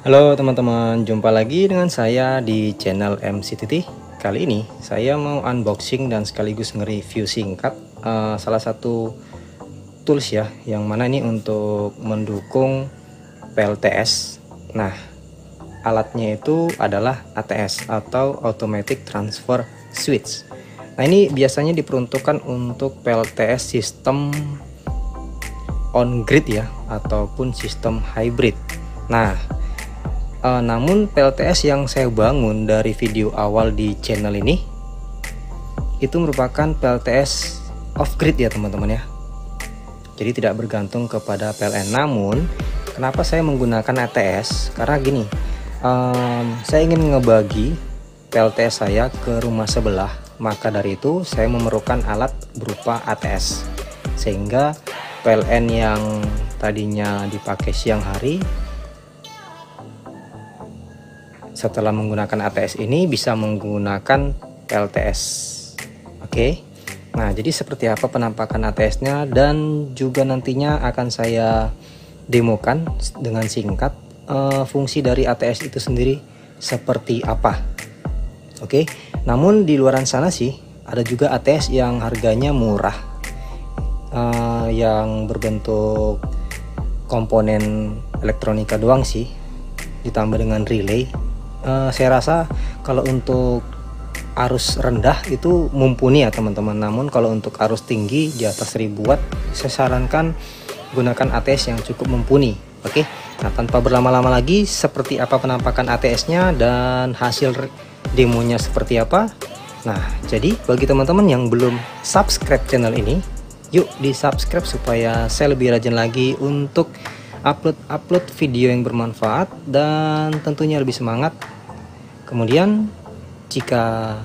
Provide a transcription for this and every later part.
Halo teman-teman, jumpa lagi dengan saya di channel MCTT. Kali ini saya mau unboxing dan sekaligus nge-review singkat salah satu tools ya, yang mana ini untuk mendukung PLTS. Nah, alatnya itu adalah ATS atau Automatic Transfer Switch. Nah, ini biasanya diperuntukkan untuk PLTS sistem on grid ya, ataupun sistem hybrid. Nah, namun PLTS yang saya bangun dari video awal di channel ini itu merupakan PLTS off grid ya teman-teman ya. Jadi tidak bergantung kepada PLN. Namun kenapa saya menggunakan ATS? Karena gini, saya ingin ngebagi PLTS saya ke rumah sebelah. Maka dari itu saya memerlukan alat berupa ATS, sehingga PLN yang tadinya dipakai siang hari setelah menggunakan ATS ini bisa menggunakan PLTS. Oke. Nah, jadi seperti apa penampakan ATS-nya dan juga nantinya akan saya demokan dengan singkat fungsi dari ATS itu sendiri seperti apa. Oke. Namun di luaran sana sih ada juga ATS yang harganya murah, yang berbentuk komponen elektronika doang sih, ditambah dengan relay. Saya rasa kalau untuk arus rendah itu mumpuni ya teman-teman. Namun kalau untuk arus tinggi di atas 1000 watt, saya sarankan gunakan ATS yang cukup mumpuni. Oke. Nah, tanpa berlama-lama lagi, seperti apa penampakan ATS-nya dan hasil demonya seperti apa. Nah, jadi bagi teman-teman yang belum subscribe channel ini, yuk di subscribe supaya saya lebih rajin lagi untuk upload video yang bermanfaat dan tentunya lebih semangat. Kemudian jika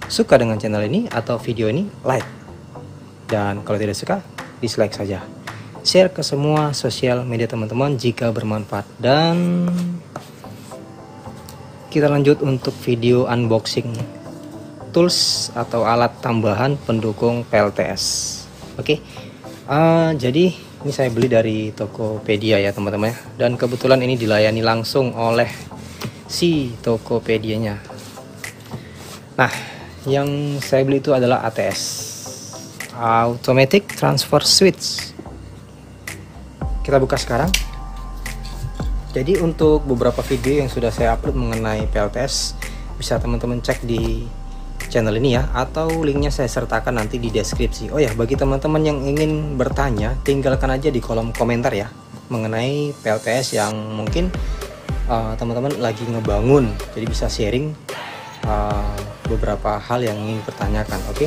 suka dengan channel ini atau video ini, like, dan kalau tidak suka, dislike saja. Share ke semua sosial media teman-teman jika bermanfaat. Dan kita lanjut untuk video unboxing tools atau alat tambahan pendukung PLTS. Oke. Jadi ini saya beli dari Tokopedia ya teman-teman ya, dan kebetulan ini dilayani langsung oleh si Tokopedia-nya. Nah, yang saya beli itu adalah ATS, Automatic Transfer Switch. Kita buka sekarang. Jadi untuk beberapa video yang sudah saya upload mengenai PLTS bisa teman-teman cek di channel ini ya, atau linknya saya sertakan nanti di deskripsi. Oh ya, bagi teman-teman yang ingin bertanya, tinggalkan aja di kolom komentar ya mengenai PLTS yang mungkin teman-teman lagi ngebangun, jadi bisa sharing beberapa hal yang ingin dipertanyakan. Oke.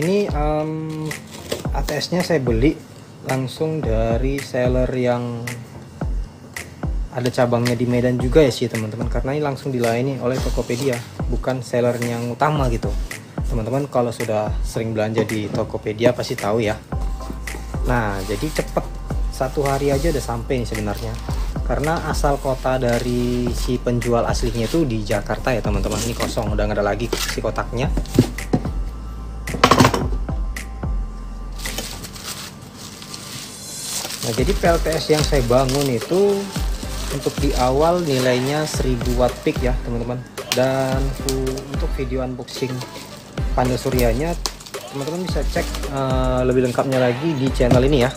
Ini ATS-nya saya beli langsung dari seller yang ada cabangnya di Medan juga ya sih teman-teman, karena ini langsung dilayani oleh Tokopedia, bukan seller yang utama gitu. Teman-teman kalau sudah sering belanja di Tokopedia pasti tahu ya. Nah, jadi cepet, 1 hari aja udah sampai nih sebenarnya, karena asal kota dari si penjual aslinya itu di Jakarta ya teman-teman. Ini kosong, udah nggak ada lagi si kotaknya. Nah, jadi PLTS yang saya bangun itu untuk di awal nilainya 1000 watt peak ya teman-teman. Dan untuk video unboxing panel suryanya teman-teman bisa cek lebih lengkapnya lagi di channel ini ya.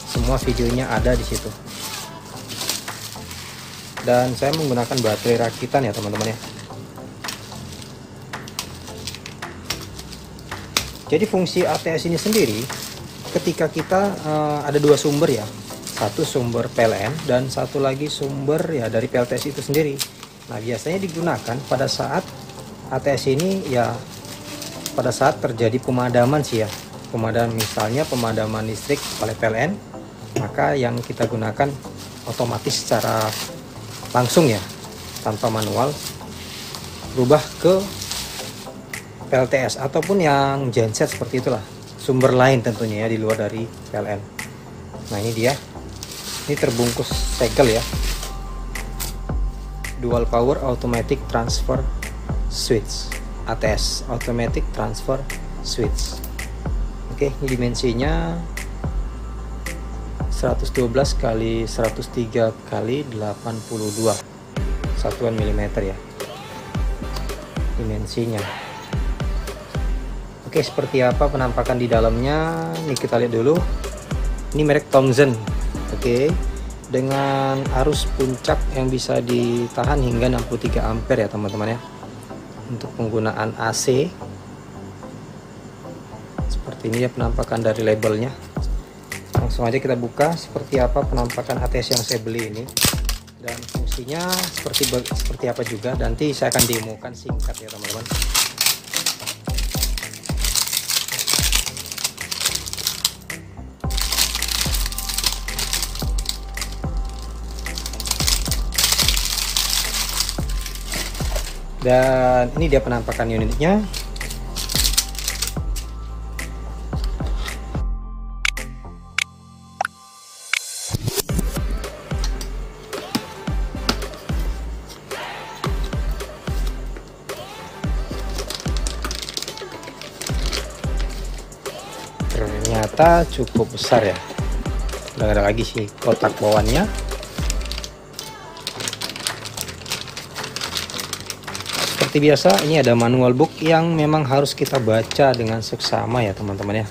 Semua videonya ada di situ. Dan saya menggunakan baterai rakitan ya teman-teman ya. Jadi fungsi ATS ini sendiri, ketika kita ada 2 sumber ya, satu sumber PLN dan satu lagi sumber ya dari PLTS itu sendiri. Nah, biasanya digunakan pada saat ATS ini ya, pada saat terjadi pemadaman sih ya, misalnya pemadaman listrik oleh PLN, maka yang kita gunakan otomatis secara langsung ya, tanpa manual, berubah ke PLTS ataupun yang genset seperti itulah, sumber lain tentunya ya di luar dari PLN. Nah, ini dia. Ini terbungkus segel ya. Dual Power Automatic Transfer Switch, ATS, Automatic Transfer Switch. Oke, ini dimensinya 112 kali 103 kali 82 satuan milimeter ya dimensinya. Oke, seperti apa penampakan di dalamnya? Ini kita lihat dulu. Ini merek Thomson. Oke, dengan arus puncak yang bisa ditahan hingga 63 ampere ya teman-teman ya. Untuk penggunaan AC. Seperti ini ya penampakan dari labelnya. Langsung aja kita buka seperti apa penampakan ATS yang saya beli ini, dan fungsinya seperti apa juga. Nanti saya akan demokan singkat ya teman-teman. Dan ini dia penampakan unitnya. Ternyata cukup besar ya. Udah ada lagi sih kotak bawaannya. Seperti biasa, ini ada manual book yang memang harus kita baca dengan seksama ya teman-teman ya.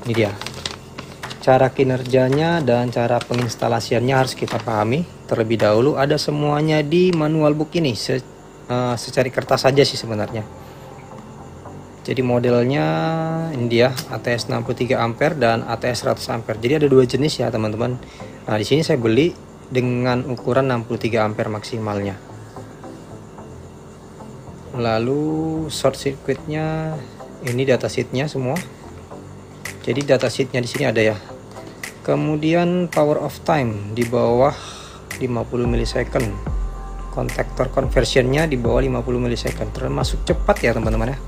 Ini dia. Cara kinerjanya dan cara penginstalasiannya harus kita pahami terlebih dahulu. Ada semuanya di manual book ini. Secari kertas saja sih sebenarnya. Jadi modelnya ini dia, ATS 63 ampere dan ATS 100 ampere. Jadi ada dua jenis ya teman-teman. Nah, di sini saya beli dengan ukuran 63 ampere maksimalnya. Lalu short circuitnya ini datasheetnya semua. Jadi datasheetnya di sini ada ya. Kemudian power of time di bawah 50 millisecond. Kontaktor conversionnya di bawah 50 millisecond. Termasuk cepat ya teman-teman ya.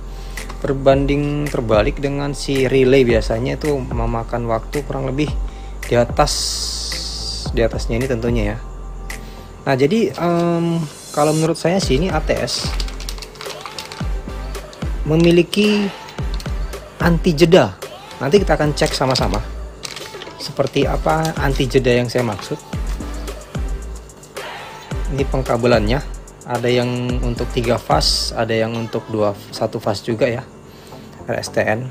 Berbanding terbalik dengan si relay, biasanya itu memakan waktu kurang lebih di atasnya ini tentunya ya. Nah, jadi kalau menurut saya sih ini ATS memiliki anti jeda. Nanti kita akan cek sama-sama seperti apa anti jeda yang saya maksud. Ini pengkabelannya. Ada yang untuk 3 fase, ada yang untuk 1 fase juga ya, RSTN.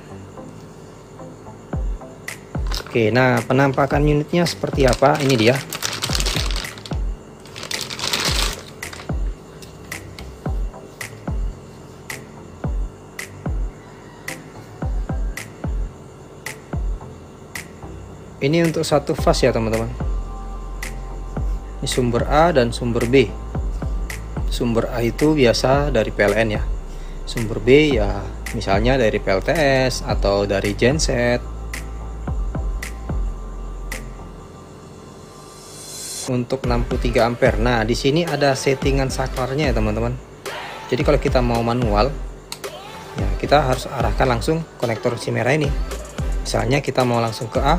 Oke, nah penampakan unitnya seperti apa? Ini dia. Ini untuk 1 fase ya teman-teman. Ini sumber A dan sumber B. Sumber A itu biasa dari PLN ya. Sumber B ya misalnya dari PLTS atau dari genset. Untuk 63 ampere. Nah, di sini ada settingan saklarnya ya teman-teman. Jadi kalau kita mau manual ya kita harus arahkan langsung konektor si merah ini. Misalnya kita mau langsung ke A.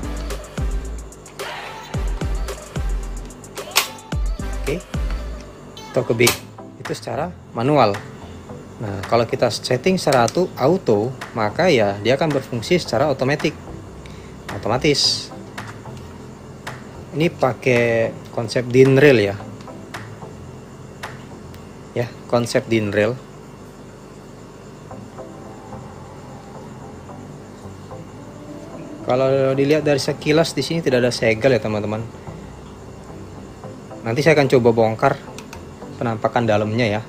Oke. Atau ke B. Itu secara manual. Nah, kalau kita setting secara auto, maka ya dia akan berfungsi secara otomatis. Ini pakai konsep DIN rail ya. Ya, konsep DIN rail. Kalau dilihat dari sekilas di sini tidak ada segel ya teman-teman. Nanti saya akan coba bongkar penampakan dalamnya ya.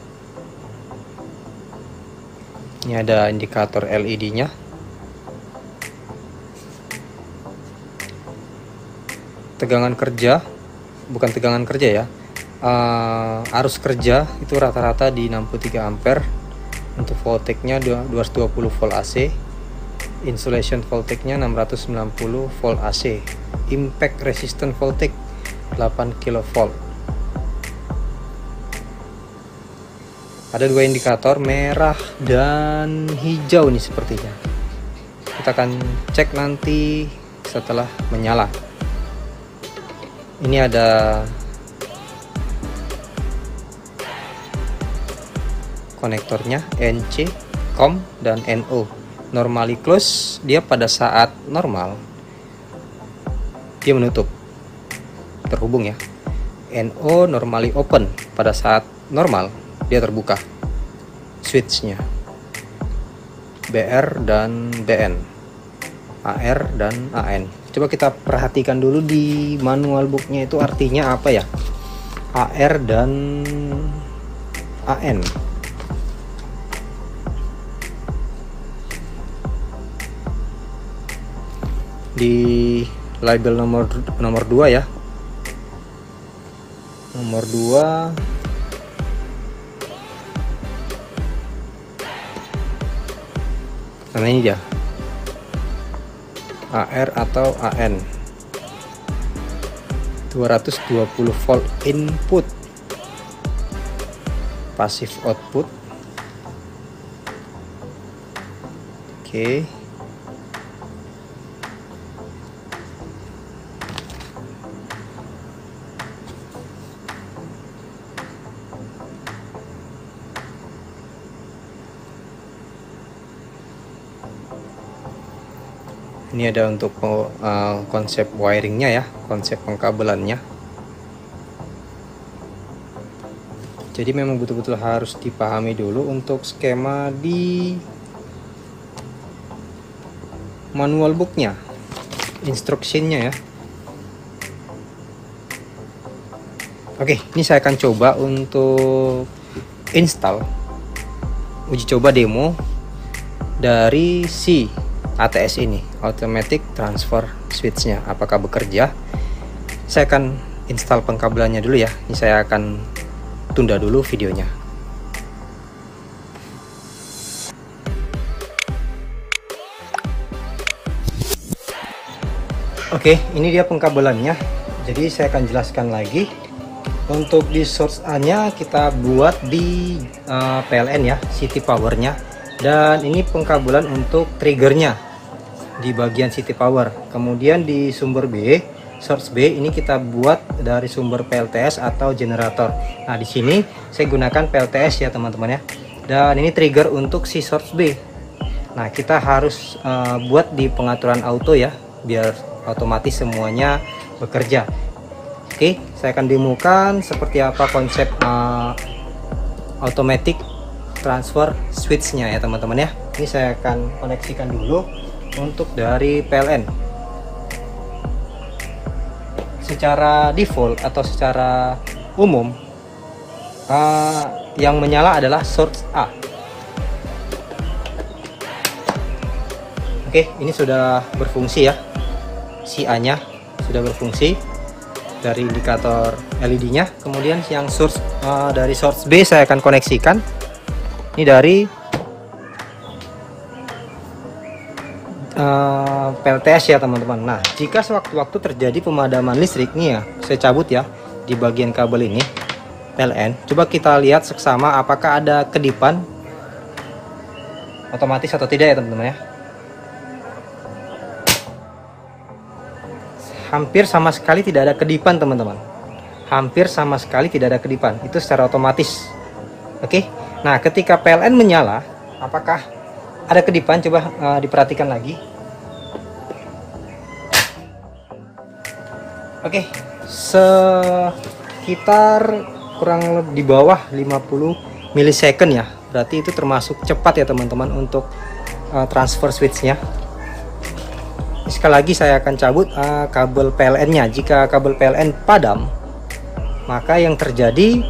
Ini ada indikator LED-nya. Tegangan kerja, bukan tegangan kerja ya. Arus kerja itu rata-rata di 63 ampere. Untuk voltage-nya 220 volt AC. Insulation voltage-nya 690 volt AC. Impact resistant voltage 8 kV. Ada dua indikator, merah dan hijau nih sepertinya. Kita akan cek nanti setelah menyala. Ini ada konektornya NC, COM, dan NO. Normally close, dia pada saat normal dia menutup, terhubung ya. NO normally open, pada saat normal dia terbuka switchnya. BR dan BN, AR dan AN. Coba kita perhatikan dulu di manual booknya itu artinya apa ya, AR dan AN. Di label nomor 2 ya, nomor 2 nah ini dia, AR atau AN, 220 volt input, passive output. Oke. Ini ada untuk konsep wiringnya ya, konsep pengkabelannya. Jadi memang betul-betul harus dipahami dulu untuk skema di manual booknya, instruksinya ya. Oke, ini saya akan coba untuk install, uji coba demo dari si ATS ini, automatic transfer switchnya, apakah bekerja. Saya akan install pengkabelannya dulu ya. Ini saya akan tunda dulu videonya. Oke, ini dia pengkabelannya. Jadi saya akan jelaskan lagi. Untuk di source A-nya kita buat di PLN ya, City Power-nya. Dan ini pengkabelan untuk triggernya di bagian City Power. Kemudian di sumber B, source B, ini kita buat dari sumber PLTS atau generator. Nah di sini saya gunakan PLTS ya teman-teman ya. Dan ini trigger untuk si source B. Nah kita harus buat di pengaturan auto ya, biar otomatis semuanya bekerja. Oke, saya akan demokan seperti apa konsep automatic transfer switchnya ya teman-teman ya. Ini saya akan koneksikan dulu untuk dari PLN. Secara default atau secara umum yang menyala adalah source A. Oke, ini sudah berfungsi ya, si A nya sudah berfungsi dari indikator LED-nya. Kemudian yang source dari source B saya akan koneksikan. Ini dari PLTS ya teman-teman. Nah jika sewaktu-waktu terjadi pemadaman listrik nih ya, saya cabut ya di bagian kabel ini PLN. Coba kita lihat seksama apakah ada kedipan otomatis atau tidak ya teman-teman ya. Hampir sama sekali tidak ada kedipan teman-teman. Hampir sama sekali tidak ada kedipan. Itu secara otomatis. Oke. Nah ketika PLN menyala, apakah ada kedipan? Coba diperhatikan lagi. Oke, sekitar kurang lebih di bawah 50 milisecond ya. Berarti itu termasuk cepat ya teman-teman untuk transfer switchnya. Sekali lagi saya akan cabut kabel PLN-nya. Jika kabel PLN padam, maka yang terjadi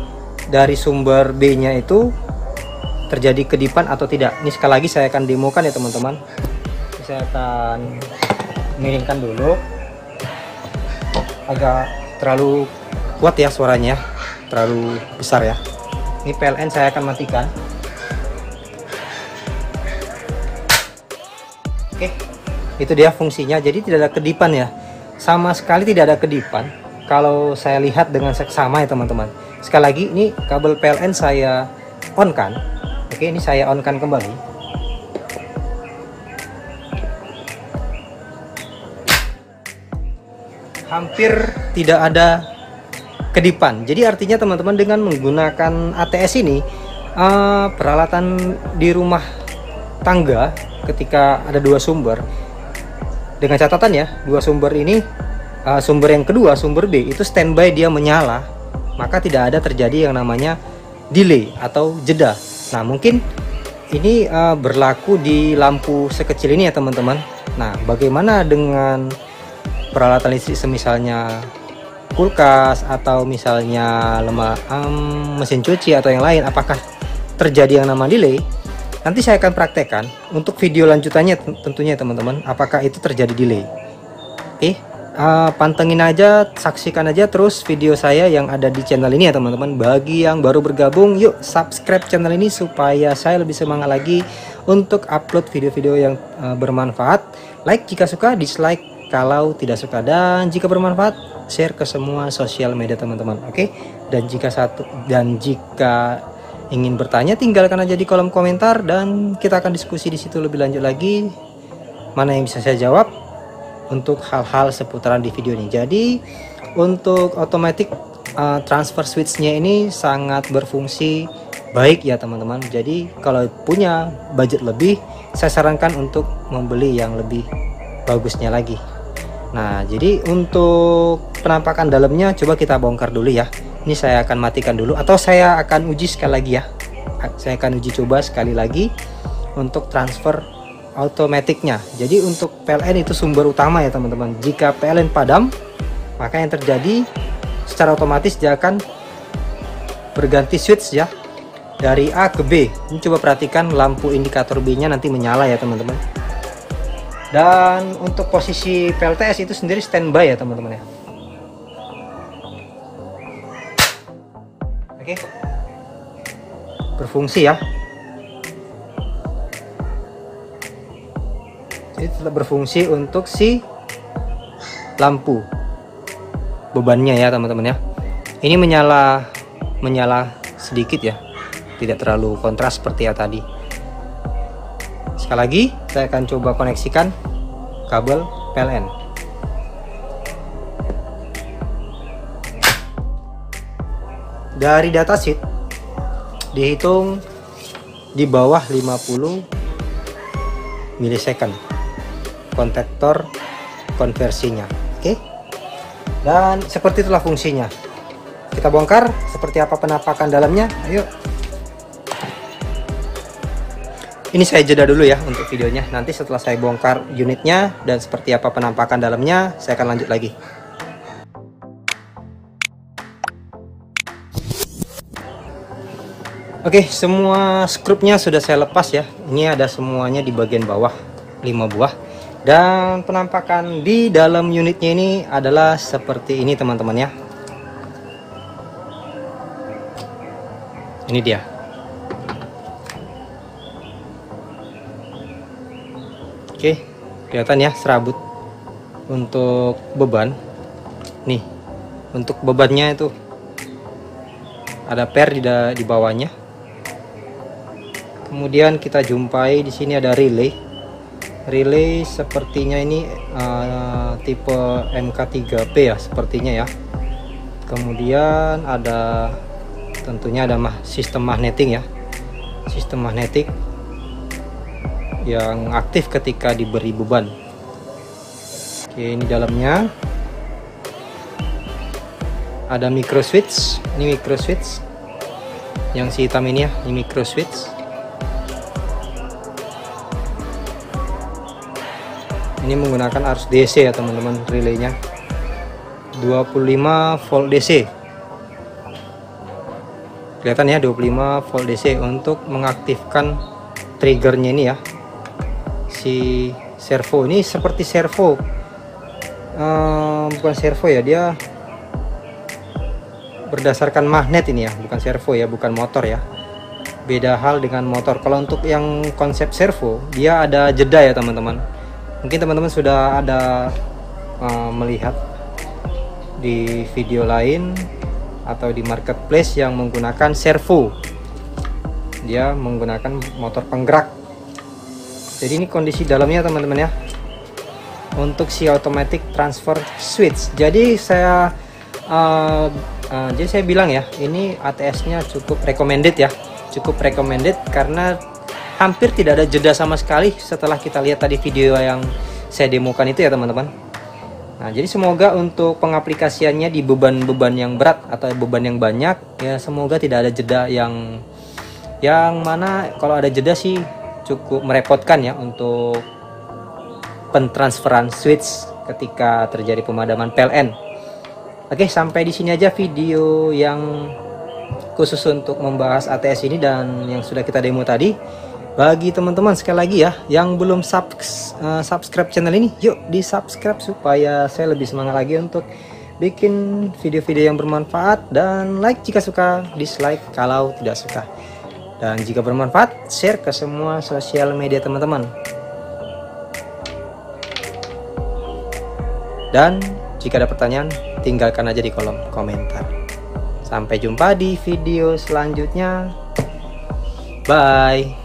dari sumber B-nya itu terjadi kedipan atau tidak. Ini sekali lagi saya akan demokan ya teman-teman. Saya akan miringkan dulu, agak terlalu kuat ya suaranya, terlalu besar ya. Ini PLN saya akan matikan. Oke, itu dia fungsinya. Jadi tidak ada kedipan ya, sama sekali tidak ada kedipan kalau saya lihat dengan seksama ya teman-teman. Sekali lagi ini kabel PLN saya on kan. Oke, ini saya on kan kembali. Hampir tidak ada kedipan. Jadi artinya teman-teman dengan menggunakan ATS ini peralatan di rumah tangga ketika ada dua sumber, dengan catatan ya, dua sumber ini, sumber yang kedua, sumber B itu standby, dia menyala, maka tidak ada terjadi yang namanya delay atau jeda. Nah mungkin ini berlaku di lampu sekecil ini ya teman-teman. Nah bagaimana dengan peralatan listrik semisalnya kulkas atau misalnya mesin cuci atau yang lain, apakah terjadi yang nama delay? Nanti saya akan praktekkan untuk video lanjutannya tentunya teman-teman, apakah itu terjadi delay. Oke, pantengin aja, saksikan aja terus video saya yang ada di channel ini ya teman-teman. Bagi yang baru bergabung, yuk subscribe channel ini supaya saya lebih semangat lagi untuk upload video-video yang bermanfaat. Like jika suka, dislike kalau tidak suka, dan jika bermanfaat share ke semua sosial media teman-teman. Oke, dan jika ingin bertanya, tinggalkan aja di kolom komentar dan kita akan diskusi di situ lebih lanjut lagi, mana yang bisa saya jawab untuk hal-hal seputaran di video ini. Jadi untuk automatic transfer switch-nya ini sangat berfungsi baik ya teman-teman. Jadi kalau punya budget lebih, saya sarankan untuk membeli yang lebih bagusnya lagi. Nah jadi untuk penampakan dalamnya coba kita bongkar dulu ya. Ini saya akan matikan dulu, atau saya akan uji sekali lagi ya. Saya akan uji coba sekali lagi untuk transfer automaticnya. Jadi untuk PLN itu sumber utama ya teman-teman. Jika PLN padam, maka yang terjadi secara otomatis dia akan berganti switch ya, dari A ke B. Ini coba perhatikan lampu indikator B nya nanti menyala ya teman-teman. Dan untuk posisi PLTS itu sendiri standby ya teman-teman ya. Oke, berfungsi ya. Jadi tetap berfungsi untuk si lampu bebannya ya teman-teman ya. Ini menyala sedikit ya, tidak terlalu kontras seperti yang tadi. Sekali lagi saya akan coba koneksikan kabel PLN. Dari datasheet dihitung di bawah 50 milisecond kontaktor konversinya. Oke, dan seperti itulah fungsinya. Kita bongkar seperti apa penampakan dalamnya. Ayo, ini saya jeda dulu ya untuk videonya. Nanti setelah saya bongkar unitnya dan seperti apa penampakan dalamnya, saya akan lanjut lagi. Oke, semua skrupnya sudah saya lepas ya. Ini ada semuanya di bagian bawah, 5 buah. Dan penampakan di dalam unitnya ini adalah seperti ini teman-teman ya. Ini dia. Oke, kelihatan ya serabut untuk beban. Nih, untuk bebannya itu ada per di bawahnya. Kemudian kita jumpai di sini ada relay. Relay sepertinya ini tipe MK3P ya sepertinya ya. Kemudian ada tentunya ada sistem magneting ya. Sistem magnetik yang aktif ketika diberi beban. Oke, ini dalamnya ada micro switch. Ini micro switch yang si hitam ini ya, ini micro switch. Ini menggunakan arus DC ya teman-teman, relaynya 25 volt DC. Kelihatan ya 25 volt DC untuk mengaktifkan triggernya ini ya. Si servo ini seperti servo, bukan servo ya, dia berdasarkan magnet ini ya, bukan servo ya, bukan motor ya. Beda hal dengan motor. Kalau untuk yang konsep servo, dia ada jeda ya teman-teman. Mungkin teman-teman sudah ada melihat di video lain atau di marketplace yang menggunakan servo. Dia menggunakan motor penggerak. Jadi ini kondisi dalamnya teman-teman ya. Untuk si automatic transfer switch. Jadi saya bilang ya, ini ATS-nya cukup recommended ya. cukup recommended karena hampir tidak ada jeda sama sekali setelah kita lihat tadi video yang saya demokan itu ya teman-teman. Nah, jadi semoga untuk pengaplikasiannya di beban-beban yang berat atau beban yang banyak ya, semoga tidak ada jeda yang mana kalau ada jeda sih cukup merepotkan ya untuk pentransferan switch ketika terjadi pemadaman PLN. Oke, sampai di sini aja video yang khusus untuk membahas ATS ini dan yang sudah kita demo tadi. Bagi teman-teman sekali lagi ya yang belum subscribe channel ini, yuk di subscribe supaya saya lebih semangat lagi untuk bikin video-video yang bermanfaat, dan like jika suka, dislike kalau tidak suka, dan jika bermanfaat share ke semua sosial media teman-teman. Dan jika ada pertanyaan tinggalkan aja di kolom komentar. Sampai jumpa di video selanjutnya. Bye.